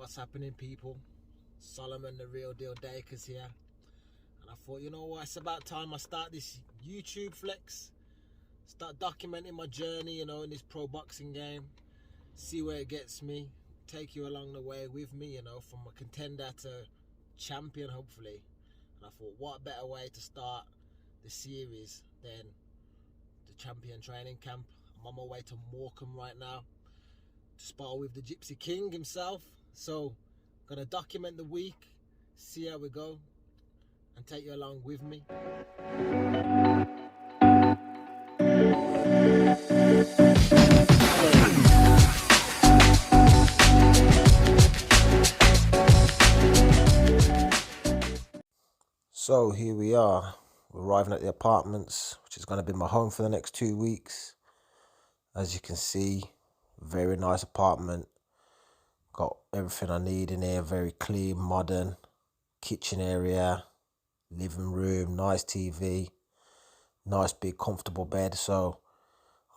What's happening, people? Solomon the Real Deal Dakers here, and I thought, you know what, it's about time I start this YouTube flex, start documenting my journey, in this pro boxing game, see where it gets me, take you along the way with me, from a contender to champion, hopefully. And I thought, what better way to start the series than the champion training camp. I'm on my way to Morecambe right now to spar with the Gypsy King himself. So, gonna document the week, see how we go, and take you along with me. So here we are, we're arriving at the apartments, which is going to be my home for the next 2 weeks. As you can see, very nice apartment. Got everything I need in here, very clean, modern. Kitchen area, living room, nice TV, nice big comfortable bed. So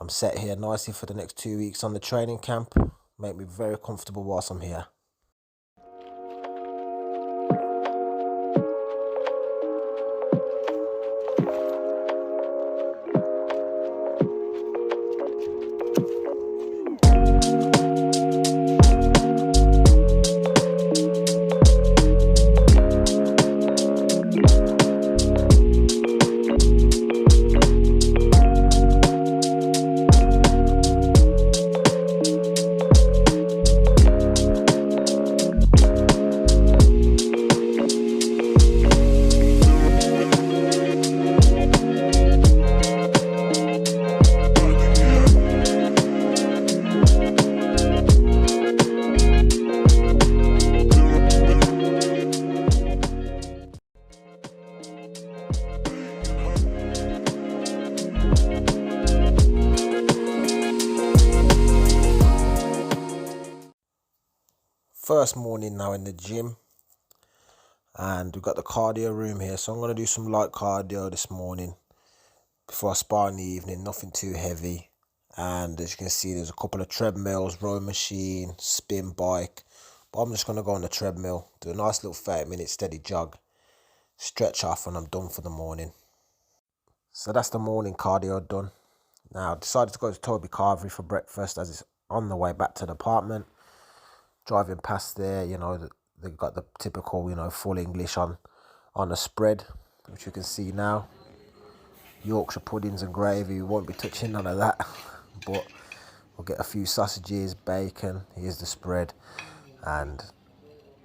I'm set here nicely for the next 2 weeks on the training camp. Make me very comfortable whilst I'm here. First morning now in the gym, and we've got the cardio room here, so I'm going to do some light cardio this morning before I spar in the evening. Nothing too heavy. And as you can see, there's a couple of treadmills, rowing machine, spin bike, but I'm just going to go on the treadmill, do a nice little 30-minute steady jog, stretch off, and I'm done for the morning. So that's the morning cardio done. Now I decided to go to Toby Carvery for breakfast as it's on the way back to the apartment. Driving past there, they've got the typical, full English on the spread, which you can see now. Yorkshire puddings and gravy, we won't be touching none of that, but we'll get a few sausages, bacon. Here's the spread, and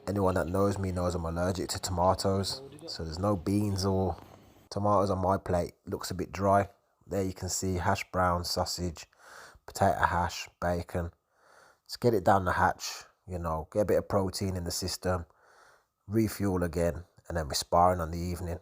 anyone that knows me knows I'm allergic to tomatoes, so there's no beans or tomatoes on my plate. Looks a bit dry. There you can see hash brown, sausage, potato hash, bacon. Let's get it down the hatch. Get a bit of protein in the system, refuel again, and then we're sparring on the evening.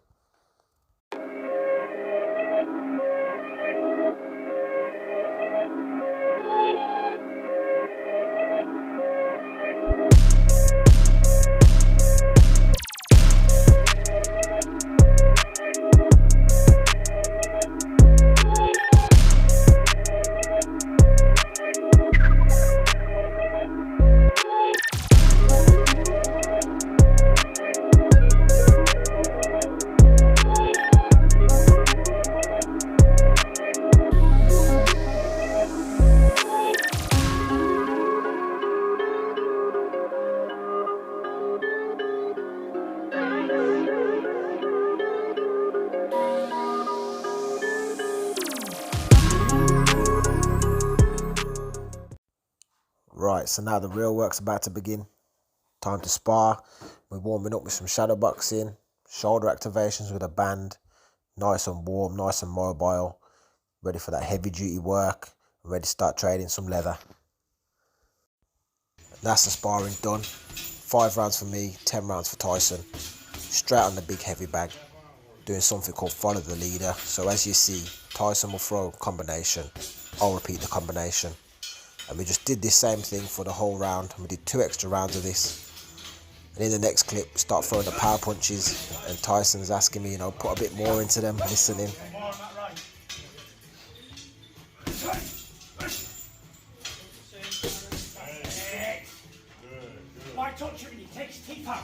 Right, so now the real work's about to begin. Time to spar. We're warming up with some shadow boxing, shoulder activations with a band, nice and warm, nice and mobile, ready for that heavy duty work, ready to start trading some leather. That's the sparring done. 5 rounds for me, 10 rounds for Tyson. Straight on the big heavy bag, doing something called follow the leader. So as you see, Tyson will throw a combination, I'll repeat the combination. And we just did this same thing for the whole round. We did 2 extra rounds of this. And in the next clip, start throwing the power punches. And Tyson's asking me, put a bit more into them, listening. touch him and he takes his teeth out.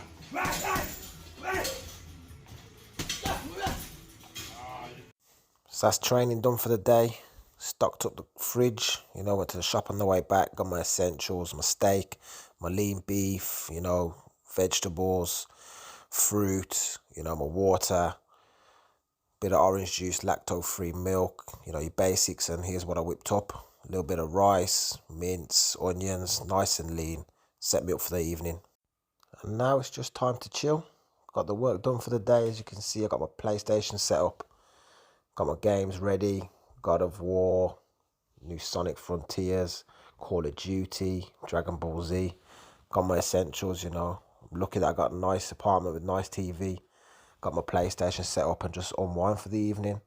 So that's training done for the day. Stocked up the fridge, went to the shop on the way back, got my essentials, my steak, my lean beef, vegetables, fruit, my water, bit of orange juice, lactose-free milk, your basics. And here's what I whipped up. A little bit of rice, mince, onions, nice and lean. Set me up for the evening. And now it's just time to chill. Got the work done for the day. As you can see, I got my PlayStation set up. Got my games ready. God of War, new Sonic Frontiers, Call of Duty, Dragon Ball Z. Got my essentials, I'm lucky that I got a nice apartment with nice TV. Got my PlayStation set up and just unwind for the evening.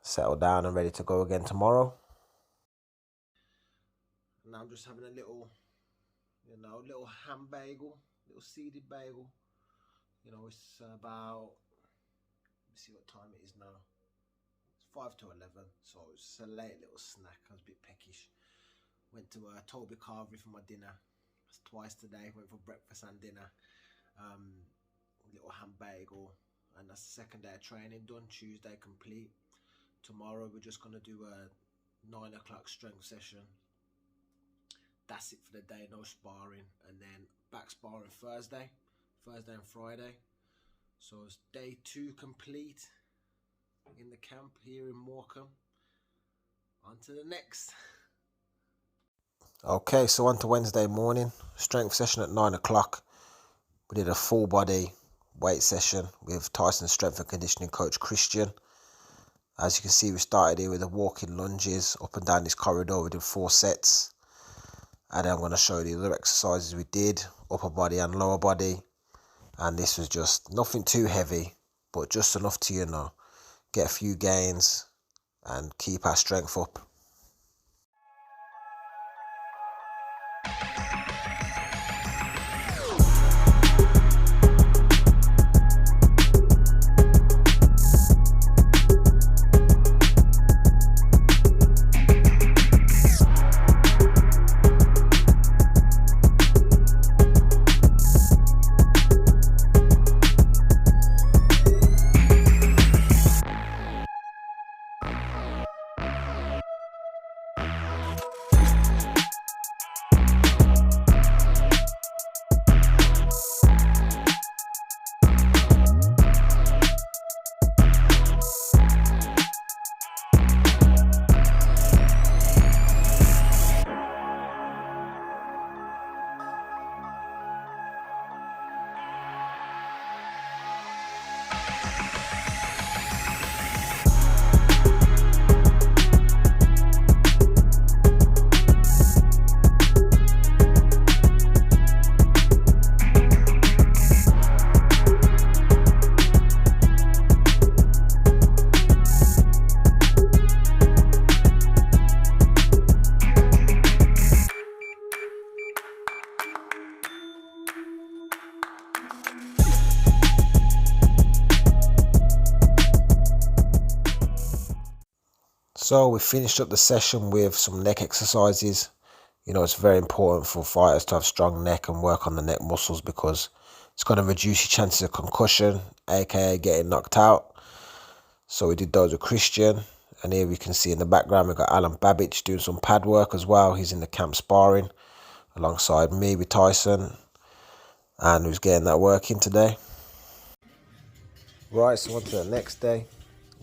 Settle down and ready to go again tomorrow. Now I'm just having a little, little ham bagel, little seeded bagel. It's about, let me see what time it is now. It's 5 to 11, so it's a late little snack. I was a bit peckish. Went to Toby Carvery for my dinner. That's twice today. Went for breakfast and dinner. Little ham bagel, and that's the second day of training done. Tuesday complete. Tomorrow we're just gonna do a 9 o'clock strength session. That's it for the day. No sparring, and then back sparring Thursday and Friday. So it's day 2 complete in the camp here in Morecambe. On to the next. Okay, so on to Wednesday morning. Strength session at 9 o'clock. We did a full body weight session with Tyson strength and conditioning coach Christian. As you can see, we started here with the walking lunges up and down this corridor. We did 4 sets. And then I'm going to show you the other exercises we did, upper body and lower body. And this was just nothing too heavy, but just enough to, get a few gains and keep our strength up. So we finished up the session with some neck exercises. It's very important for fighters to have strong neck and work on the neck muscles because it's going to reduce your chances of concussion, aka getting knocked out. So we did those with Christian. And here we can see in the background, we've got Alan Babbage doing some pad work as well. He's in the camp sparring alongside me with Tyson. And who's getting that work in today. Right, so on to the next day.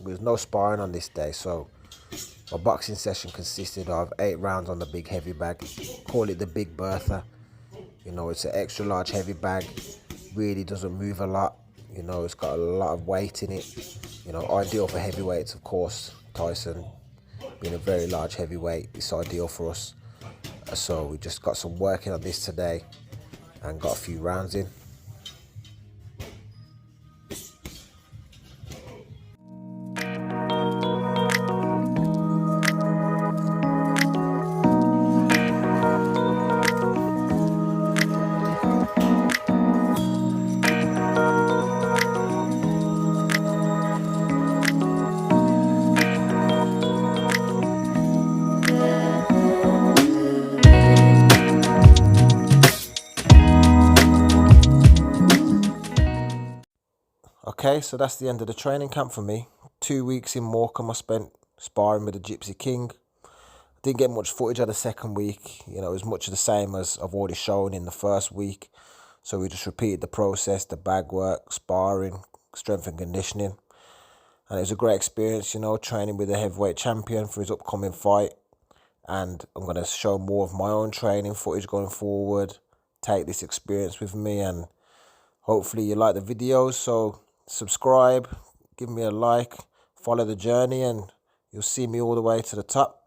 There's no sparring on this day, so my boxing session consisted of 8 rounds on the big heavy bag. Call it the Big Bertha. It's an extra large heavy bag. Really doesn't move a lot. It's got a lot of weight in it. Ideal for heavyweights, of course. Tyson being a very large heavyweight, it's ideal for us. So we just got some working on this today and got a few rounds in. Okay, so that's the end of the training camp for me. 2 weeks in Morecambe I spent sparring with the Gypsy King. Didn't get much footage of the second week. You know, it was much of the same as I've already shown in the first week. So we just repeated the process, the bag work, sparring, strength and conditioning. And it was a great experience, you know, training with the heavyweight champion for his upcoming fight. And I'm going to show more of my own training footage going forward. Take this experience with me, and hopefully you like the videos. So subscribe, give me a like, follow the journey, and you'll see me all the way to the top.